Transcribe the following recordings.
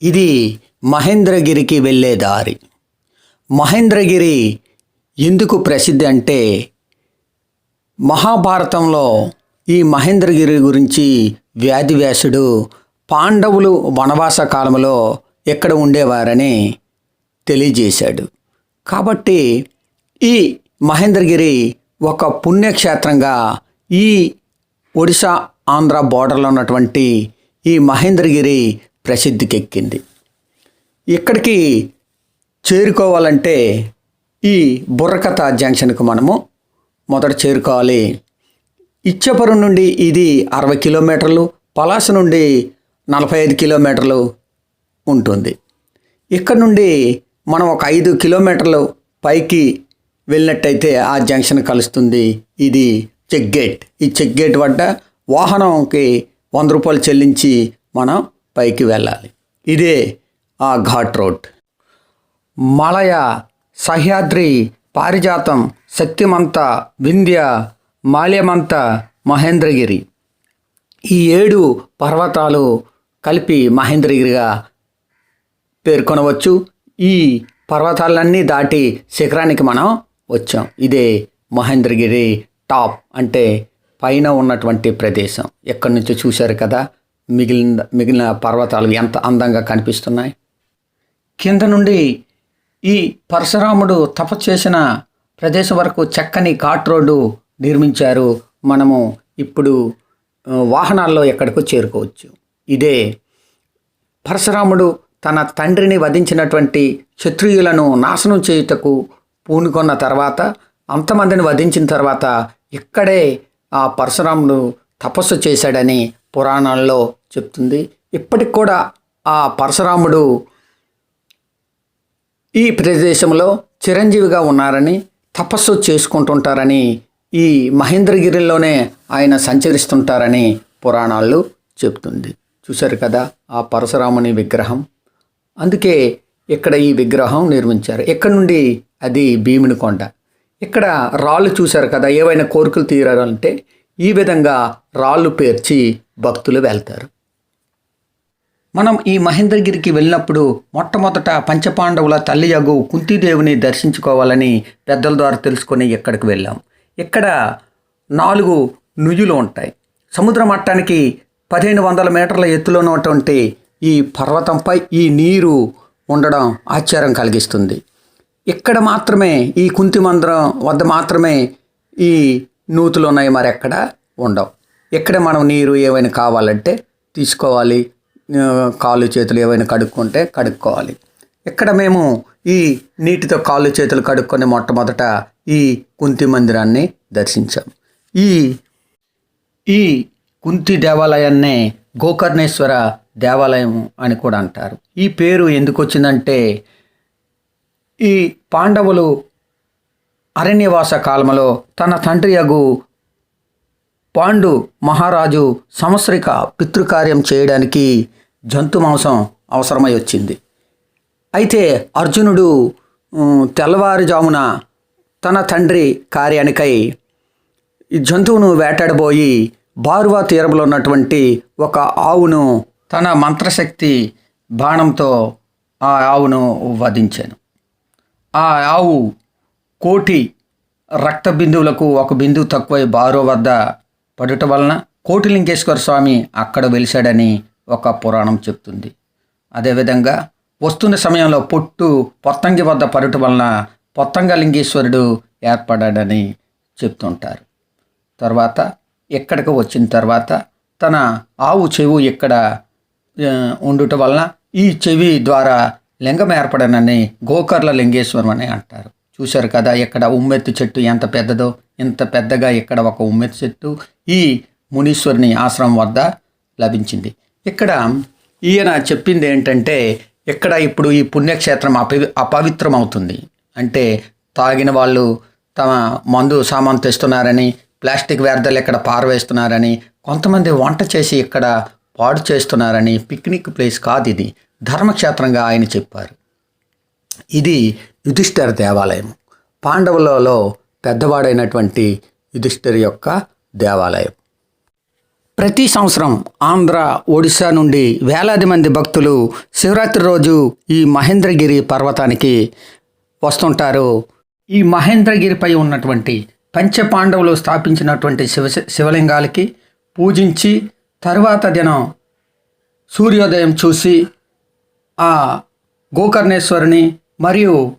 ఇది మహేంద్రగిరికి వెళ్ళే దారి. మహేంద్రగిరి ఎందుకు ప్రసిద్ధి అంటే మహాభారతంలో ఈ మహేంద్రగిరి గురించి వ్యాధివ్యాసుడు పాండవులు వనవాస కాలంలో ఎక్కడ ఉండేవారని తెలియజేశాడు. కాబట్టి ఈ మహేంద్రగిరి ఒక పుణ్యక్షేత్రంగా ఈ ఒడిశా ఆంధ్ర బోర్డర్లో ఉన్నటువంటి ఈ మహేంద్రగిరి ప్రసిద్ధికెక్కింది. ఇక్కడికి చేరుకోవాలంటే ఈ బుర్రకథ జంక్షన్కు మనము మొదట చేరుకోవాలి. ఇచ్చాపురం నుండి ఇది 60 కిలోమీటర్లు, పలాస నుండి 45 కిలోమీటర్లు ఉంటుంది. ఇక్కడ నుండి మనం ఒక 5 కిలోమీటర్లు పైకి వెళ్ళినట్టయితే ఆ జంక్షన్ కలుస్తుంది. ఇది చెక్ గేట్. ఈ చెక్ గేట్ వద్ద వాహనంకి 100 రూపాయలు చెల్లించి మనం పైకి వెళ్ళాలి. ఇదే ఆ ఘాట్ రోడ్. మలయ, సహ్యాద్రి, పారిజాతం, శక్తిమంత, వింధ్య, మాల్యమంత, మహేంద్రగిరి ఈ 7 పర్వతాలు కలిపి మహేంద్రగిరిగా పేర్కొనవచ్చు. ఈ పర్వతాలన్నీ దాటి శిఖరానికి మనం వచ్చాం. ఇదే మహేంద్రగిరి టాప్ అంటే పైన ఉన్నటువంటి ప్రదేశం. ఎక్కడి నుంచి చూశారు కదా మిగిలిన పర్వతాలు ఎంత అందంగా కనిపిస్తున్నాయి. కింద నుండి ఈ పరశురాముడు తపస్సు చేసిన ప్రదేశం వరకు చక్కని ఘాట్ రోడ్డు నిర్మించారు. మనము ఇప్పుడు వాహనాల్లో ఎక్కడికో చేరుకోవచ్చు. ఇదే పరశురాముడు తన తండ్రిని వధించినటువంటి క్షత్రియులను నాశనం చేయుటకు పూనుకొన్న తర్వాత, అంతమందిని వధించిన తర్వాత ఇక్కడే ఆ పరశురాముడు తపస్సు చేశాడని పురాణాల్లో చెప్తుంది. ఇప్పటికి కూడా ఆ పరశురాముడు ఈ ప్రదేశంలో చిరంజీవిగా ఉన్నారని, తపస్సు చేసుకుంటుంటారని, ఈ మహేంద్రగిరిలోనే ఆయన సంచరిస్తుంటారని పురాణాలు చెప్తుంది. చూశారు కదా ఆ పరశురాముని విగ్రహం. అందుకే ఇక్కడ ఈ విగ్రహం నిర్మించారు. ఇక్కడ నుండి అది భీముని కొండ. ఇక్కడ రాళ్ళు చూశారు కదా, ఏవైనా కోరికలు తీరాలంటే ఈ విధంగా రాళ్ళు పేర్చి భక్తులు వెళ్తారు. మనం ఈ మహేంద్రగిరికి వెళ్ళినప్పుడు మొట్టమొదట పంచపాండవుల తల్లియగు కుంతీదేవిని దర్శించుకోవాలని పెద్దల ద్వారా తెలుసుకొని ఇక్కడికి వెళ్ళాం. ఇక్కడ 4 నుయ్యులు ఉంటాయి. సముద్ర మట్టానికి 1500 మీటర్ల ఎత్తులో ఉన్నటువంటి ఈ పర్వతంపై ఈ నీరు ఉండడం ఆశ్చర్యం కలిగిస్తుంది. ఇక్కడ మాత్రమే ఈ కుంతి మందిరం వద్ద మాత్రమే ఈ నూతులు ఉన్నాయి, మరి ఎక్కడ ఉండవు. ఇక్కడ మనం నీరు ఏమైనా కావాలంటే తీసుకోవాలి, కాళ్ళు చేతులు ఏవైనా కడుక్కుంటే కడుక్కోవాలి. ఇక్కడ మేము ఈ నీటితో కాళ్ళు చేతులు కడుక్కొని మొట్టమొదట ఈ కుంతి మందిరాన్ని దర్శించాం. ఈ కుంతి దేవాలయాన్నే గోకర్ణేశ్వర దేవాలయం అని కూడా అంటారు. ఈ పేరు ఎందుకు వచ్చిందంటే ఈ పాండవులు అరణ్యవాస కాలంలో తన తండ్రి యగు పాండు మహారాజు సంవత్సరిక పితృకార్యం చేయడానికి జంతు మాంసం అవసరమై వచ్చింది. అయితే అర్జునుడు తెల్లవారుజామున తన తండ్రి కార్యానికై ఈ జంతువును వేటాడబోయి బారువా తీరంలో ఉన్నటువంటి ఒక ఆవును తన మంత్రశక్తి బాణంతో ఆ ఆవును వధించాను. ఆ ఆవు 1,000,000 రక్త బిందువులకు 1 బిందువు తక్కువై బారో వద్ద పడుట వలన కోటిలింగేశ్వర స్వామి అక్కడ వెలిశాడని ఒక పురాణం చెప్తుంది. అదేవిధంగా వస్తున్న సమయంలో పొత్తంగి వద్ద పడుట వలన పొత్తంగలింగేశ్వరుడు ఏర్పడాడని చెప్తుంటారు. తర్వాత ఇక్కడికి వచ్చిన తర్వాత తన ఆవు చెవు ఇక్కడ ఉండుట వలన ఈ చెవి ద్వారా లింగం ఏర్పడనని గోకర్ల లింగేశ్వరం అని అంటారు. చూశారు కదా ఇక్కడ ఉమ్మెత్తి చెట్టు ఎంత పెద్దదో, ఇంత పెద్దగా ఇక్కడ ఒక ఉమ్మెత్తి చెట్టు ఈ మునీశ్వరుని ఆశ్రమం వద్ద లభించింది. ఇక్కడ ఈయన చెప్పింది ఏంటంటే ఇక్కడ ఇప్పుడు ఈ పుణ్యక్షేత్రం అపవిత్రం అవుతుంది. అంటే తాగిన వాళ్ళు తమ మందు సామాను తెస్తున్నారని, ప్లాస్టిక్ వ్యర్థాలు ఇక్కడ పారవేస్తున్నారని, కొంతమంది వంట చేసి ఇక్కడ పాడు చేస్తున్నారని, పిక్నిక్ ప్లేస్ కాదు, ఇది ధర్మక్షేత్రంగా ఆయన చెప్పారు. ఇది యుధిష్ఠిర దేవాలయం, పాండవులలో పెద్దవాడైనటువంటి యుధిష్ఠిర యొక్క దేవాలయం. ప్రతి సంవత్సరం ఆంధ్ర, ఒడిశా నుండి వేలాది మంది భక్తులు శివరాత్రి రోజు ఈ మహేంద్రగిరి పర్వతానికి వస్తుంటారు. ఈ మహేంద్రగిరిపై ఉన్నటువంటి పంచపాండవులు స్థాపించినటువంటి శివలింగాలకి పూజించి తరువాత దినం సూర్యోదయం చూసి ఆ గోకర్ణేశ్వరుని మరియు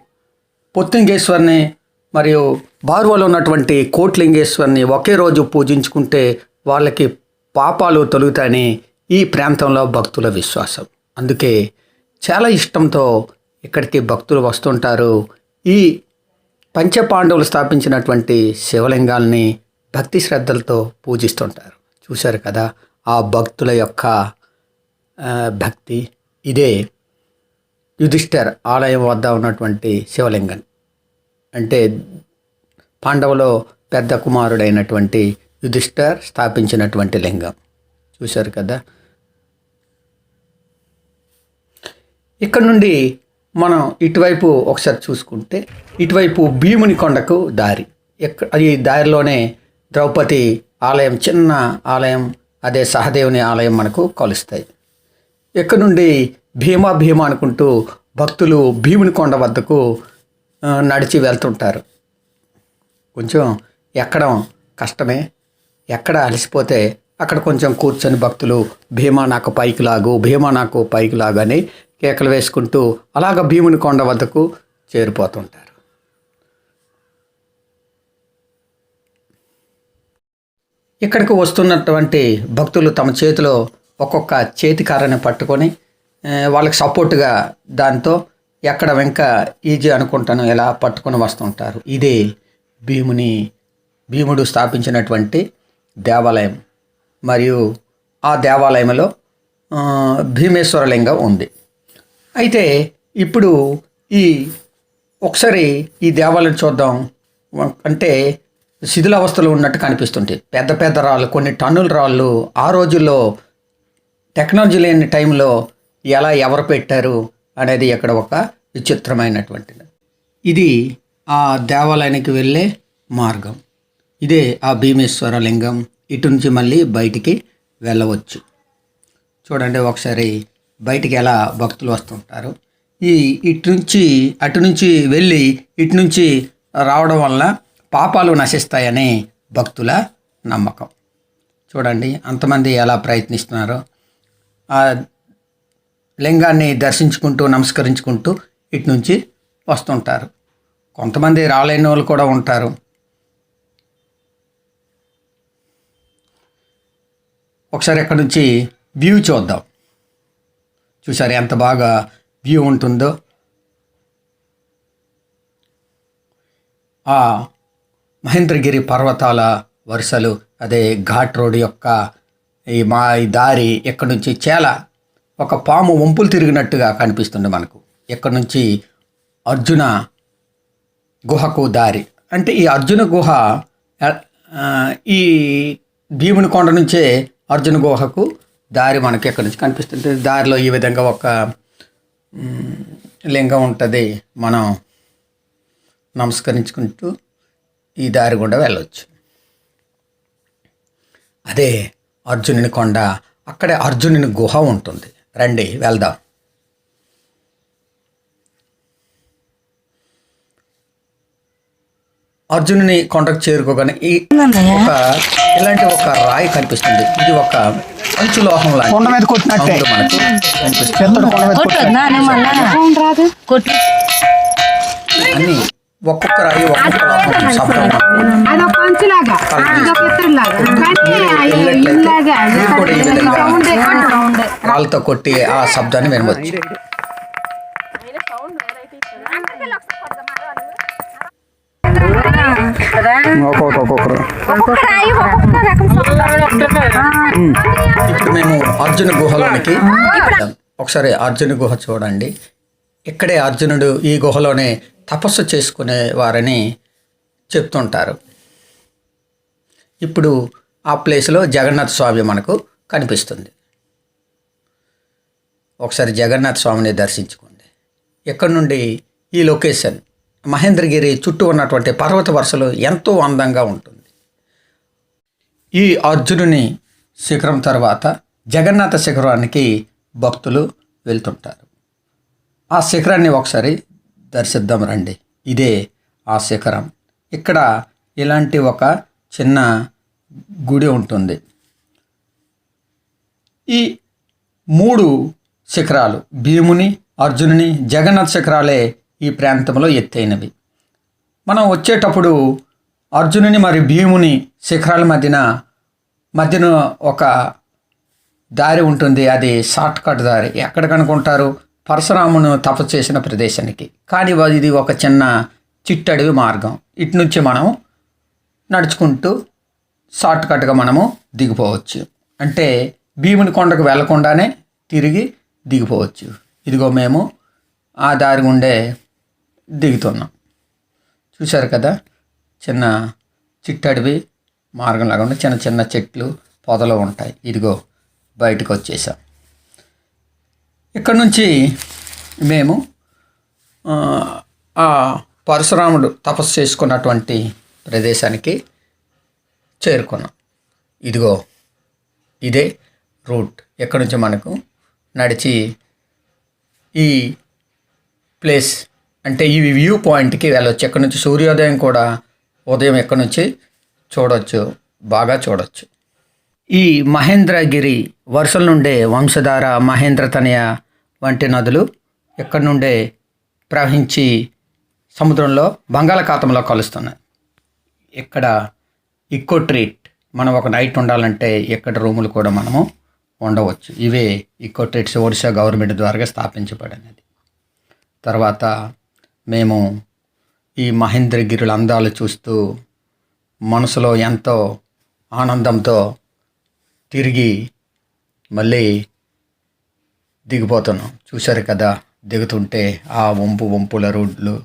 పొత్తింగేశ్వరిని మరియు బారువలో ఉన్నటువంటి కోట్లింగేశ్వరిని ఒకే రోజు పూజించుకుంటే వాళ్ళకి పాపాలు తొలుగుతాయని ఈ ప్రాంతంలో భక్తుల విశ్వాసం. అందుకే చాలా ఇష్టంతో ఇక్కడికి భక్తులు వస్తుంటారు. ఈ పంచపాండవులు స్థాపించినటువంటి శివలింగాల్ని భక్తి శ్రద్ధలతో పూజిస్తుంటారు. చూశారు కదా ఆ భక్తుల యొక్క భక్తి. ఇదే యుధిష్ఠిర్ ఆలయం వద్ద ఉన్నటువంటి శివలింగం. అంటే పాండవులో పెద్ద కుమారుడైనటువంటి యుధిష్ఠిర్ స్థాపించినటువంటి లింగం. చూశారు కదా. ఇక్కడ నుండి మనం ఇటువైపు ఒకసారి చూసుకుంటే ఇటువైపు భీముని కొండకు దారి. ఈ దారిలోనే ద్రౌపది ఆలయం, చిన్న ఆలయం, అదే సహదేవుని ఆలయం మనకు కలుస్తాయి. ఇక్కడ నుండి భీమ అనుకుంటూ భక్తులు భీముని కొండ వద్దకు నడిచి వెళ్తుంటారు. కొంచెం ఎక్కడం కష్టమే. ఎక్కడ అలసిపోతే అక్కడ కొంచెం కూర్చొని భక్తులు భీమా నాకు పైకి లాగు అని కేకలు వేసుకుంటూ అలాగ భీముని కొండ వద్దకు చేరిపోతుంటారు. ఇక్కడికి వస్తున్నటువంటి భక్తులు తమ చేతిలో ఒక్కొక్క చేతికారని పట్టుకొని వాళ్ళకి సపోర్టుగా దాంతో ఎక్కడ వెంక ఈజీ అనుకుంటాను ఇలా పట్టుకొని వస్తుంటారు. ఇదే భీముడు స్థాపించినటువంటి దేవాలయం. మరియు ఆ దేవాలయంలో భీమేశ్వర లింగం ఉంది. అయితే ఇప్పుడు ఒకసారి ఈ దేవాలయం చూద్దాం. అంటే శిథిలావస్థలో ఉన్నట్టు కనిపిస్తుంటాయి. పెద్ద పెద్ద రాళ్ళు, కొన్ని టన్నుల రాళ్ళు ఆ రోజుల్లో టెక్నాలజీ లేని టైంలో ఎలా ఎవరు పెట్టారు అనేది ఇక్కడ ఒక విచిత్రమైనటువంటిది. ఇది ఆ దేవాలయానికి వెళ్ళే మార్గం. ఇదే ఆ భీమేశ్వర లింగం. ఇటు నుంచి మళ్ళీ బయటికి వెళ్ళవచ్చు. చూడండి ఒకసారి బయటికి ఎలా భక్తులు వస్తుంటారు. అటు నుంచి వెళ్ళి ఇటు నుంచి రావడం వల్ల పాపాలు నశిస్తాయని భక్తుల నమ్మకం. చూడండి అంతమంది ఎలా ప్రయత్నిస్తున్నారో. ఆ లింగాన్ని దర్శించుకుంటూ నమస్కరించుకుంటూ ఇటు నుంచి వస్తుంటారు. కొంతమంది రాలేని వాళ్ళు కూడా ఉంటారు. ఒకసారి ఎక్కడి నుంచి వ్యూ చూద్దాం. చూసారు ఎంత బాగా వ్యూ ఉంటుందో. ఆ మహేంద్రగిరి పర్వతాల వరుసలు, అదే ఘాట్ రోడ్ యొక్క ఈ దారి ఎక్కడి నుంచి చాలా ఒక పాము వంపులు తిరిగినట్టుగా కనిపిస్తుంది మనకు. ఎక్కడి నుంచి అర్జున గుహకు దారి. అంటే ఈ అర్జున గుహ ఈ భీముని కొండ నుంచే అర్జున గుహకు దారి మనకి ఎక్కడి నుంచి కనిపిస్తుంది. దారిలో ఈ విధంగా ఒక లింగం ఉంటుంది. మనం నమస్కరించుకుంటూ ఈ దారి గుండా వెళ్ళవచ్చు. అదే అర్జునుని కొండ. అక్కడే అర్జునుని గుహ ఉంటుంది. రండి వెళ్దాం. అర్జునుని కొండకు చేరుకోగానే ఇలాంటి ఒక రాయి కనిపిస్తుంది. ఇది ఒక పంచులోహం లాంటి కొండ మీద కొట్టినట్టే మనకు అన్ని ఒక్కొక్క రాయి ఒక్కొక్క లోహం శబ్దం కూడా ఈ విధంగా వాళ్ళతో కొట్టి ఆ శబ్దాన్ని వినవచ్చు. ఇప్పుడు మేము అర్జున గుహలోనికి ఒకసారి అర్జున గుహ చూడండి. ఇక్కడే అర్జునుడు ఈ గుహలోనే తపస్సు చేసుకునే వారని చెప్తుంటారు. ఇప్పుడు ఆ ప్లేస్లో జగన్నాథ స్వామి మనకు కనిపిస్తుంది. ఒకసారి జగన్నాథ స్వామిని దర్శించుకోండి. ఇక్కడ నుండి ఈ లొకేషన్ మహేంద్రగిరి చుట్టూ ఉన్నటువంటి పర్వత వరుసలు ఎంతో అందంగా ఉంటుంది. ఈ అర్జునుని శిఖరం తర్వాత జగన్నాథ శిఖరానికి భక్తులు వెళ్తుంటారు. ఆ శిఖరాన్ని ఒకసారి దర్శిద్దాం రండి. ఇదే ఆ శిఖరం. ఇక్కడ ఇలాంటి ఒక చిన్న గుడి ఉంటుంది. ఈ 3 శిఖరాలు భీముని, అర్జునుని, జగన్నాథ శిఖరాలే ఈ ప్రాంతంలో ఎత్తైనవి. మనం వచ్చేటప్పుడు అర్జునుని మరియు భీముని శిఖరాల మధ్యన ఒక దారి ఉంటుంది. అది షార్ట్ కట్ దారి. ఎక్కడ కనుకుంటారు? పరశురామును తపస్సు చేసిన ప్రదేశానికి. కానీ ఇది ఒక చిన్న చిట్టడవి మార్గం. ఇటు నుంచి మనం నడుచుకుంటూ షార్ట్ కట్గా మనము దిగిపోవచ్చు. అంటే భీముని కొండకు వెళ్లకుండానే తిరిగి దిగిపోవచ్చు. ఇదిగో మేము ఆ దారి గుండే దిగుతున్నాం. చూశారు కదా, చిన్న చిట్టడవి మార్గంలాగా ఉండి చిన్న చిన్న చెట్లు పొదలు ఉంటాయి. ఇదిగో బయటకు వచ్చేసాం. ఇక్కడ నుంచి మేము ఆ పరశురాముడు తపస్సు చేసుకున్నటువంటి ప్రదేశానికి చేరుకున్నాం. ఇదిగో ఇదే రూట్. ఎక్కడి నుంచి మనకు నడిచి ఈ ప్లేస్ అంటే ఈ వ్యూ పాయింట్కి వెళ్ళొచ్చు. ఎక్కడి నుంచి సూర్యోదయం కూడా ఉదయం ఎక్కడి నుంచి చూడవచ్చు, బాగా చూడవచ్చు. ఈ మహేంద్రగిరి వరుసల నుండే వంశధార, మహేంద్రతనయ వంటి నదులు ఎక్కడి నుండే ప్రవహించి సముద్రంలో బంగాళాఖాతంలో కలుస్తున్నాయి. ఇక్కడ ఇక్కో ట్రీట్, మనం ఒక నైట్ ఉండాలంటే ఇక్కడ రూములు కూడా మనము ఉండవచ్చు. ఇవే ఇక్కో ట్రీట్స్ ఒడిశా గవర్నమెంట్ ద్వారా స్థాపించబడినది. తర్వాత మేము ఈ మహేంద్రగిరుల అందాలు చూస్తూ మనసులో ఎంతో ఆనందంతో తిరిగి మళ్ళీ దిగిపోతున్నాం. చూశారు కదా, దిగుతుంటే ఆ వంపుల రోడ్లు,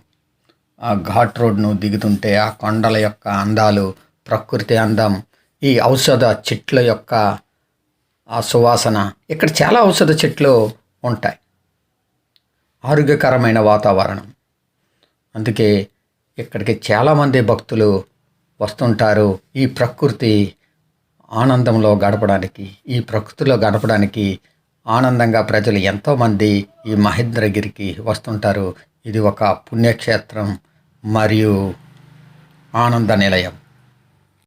ఆ ఘాట్ రోడ్ను దిగుతుంటే ఆ కొండల యొక్క అందాలు, ప్రకృతి అందం, ఈ ఔషధ చెట్ల యొక్క ఆ సువాసన. ఇక్కడ చాలా ఔషధ చెట్లు ఉంటాయి. ఆరోగ్యకరమైన వాతావరణం. అందుకే ఇక్కడికి చాలామంది భక్తులు వస్తుంటారు. ఈ ప్రకృతి ఆనందంలో గడపడానికి, ఈ ప్రకృతిలో గడపడానికి ఆనందంగా ప్రజలు ఎంతోమంది ఈ మహేంద్రగిరికి వస్తుంటారు. ఇది ఒక పుణ్యక్షేత్రం మరియు ఆనంద నిలయం.